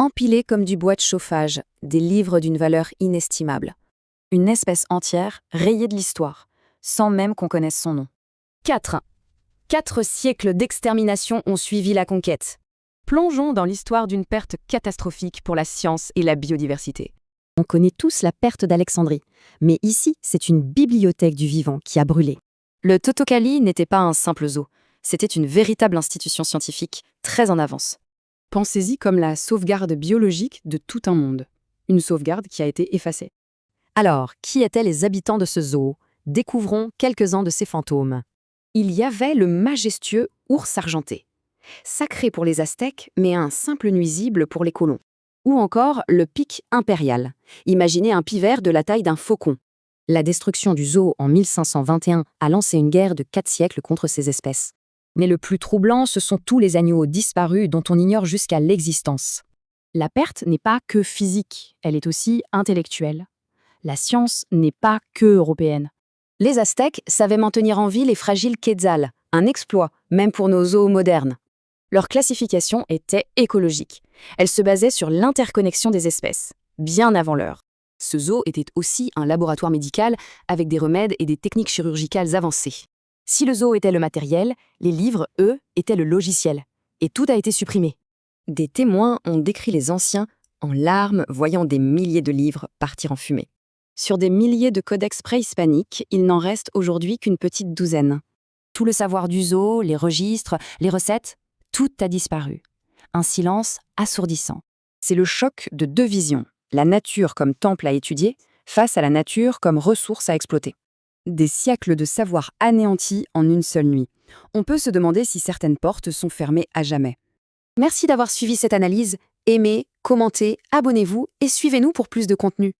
Empilés comme du bois de chauffage, des livres d'une valeur inestimable. Une espèce entière rayée de l'histoire, sans même qu'on connaisse son nom. 4. 4 siècles d'extermination ont suivi la conquête. Plongeons dans l'histoire d'une perte catastrophique pour la science et la biodiversité. On connaît tous la perte d'Alexandrie, mais ici, c'est une bibliothèque du vivant qui a brûlé. Le Totokali n'était pas un simple zoo, c'était une véritable institution scientifique, très en avance. Pensez-y comme la sauvegarde biologique de tout un monde. Une sauvegarde qui a été effacée. Alors, qui étaient les habitants de ce zoo? Découvrons quelques-uns de ces fantômes. Il y avait le majestueux ours argenté, sacré pour les Aztèques, mais un simple nuisible pour les colons. Ou encore le pic impérial. Imaginez un pivert de la taille d'un faucon. La destruction du zoo en 1521 a lancé une guerre de 4 siècles contre ces espèces. Mais le plus troublant, ce sont tous les animaux disparus dont on ignore jusqu'à l'existence. La perte n'est pas que physique, elle est aussi intellectuelle. La science n'est pas que européenne. Les Aztèques savaient maintenir en vie les fragiles quetzals, un exploit, même pour nos zoos modernes. Leur classification était écologique. Elle se basait sur l'interconnexion des espèces, bien avant l'heure. Ce zoo était aussi un laboratoire médical avec des remèdes et des techniques chirurgicales avancées. Si le zoo était le matériel, les livres, eux, étaient le logiciel. Et tout a été supprimé. Des témoins ont décrit les anciens en larmes voyant des milliers de livres partir en fumée. Sur des milliers de codex préhispaniques, il n'en reste aujourd'hui qu'une petite douzaine. Tout le savoir du zoo, les registres, les recettes, tout a disparu. Un silence assourdissant. C'est le choc de deux visions, la nature comme temple à étudier, face à la nature comme ressource à exploiter. Des siècles de savoir anéantis en une seule nuit. On peut se demander si certaines portes sont fermées à jamais. Merci d'avoir suivi cette analyse. Aimez, commentez, abonnez-vous et suivez-nous pour plus de contenu.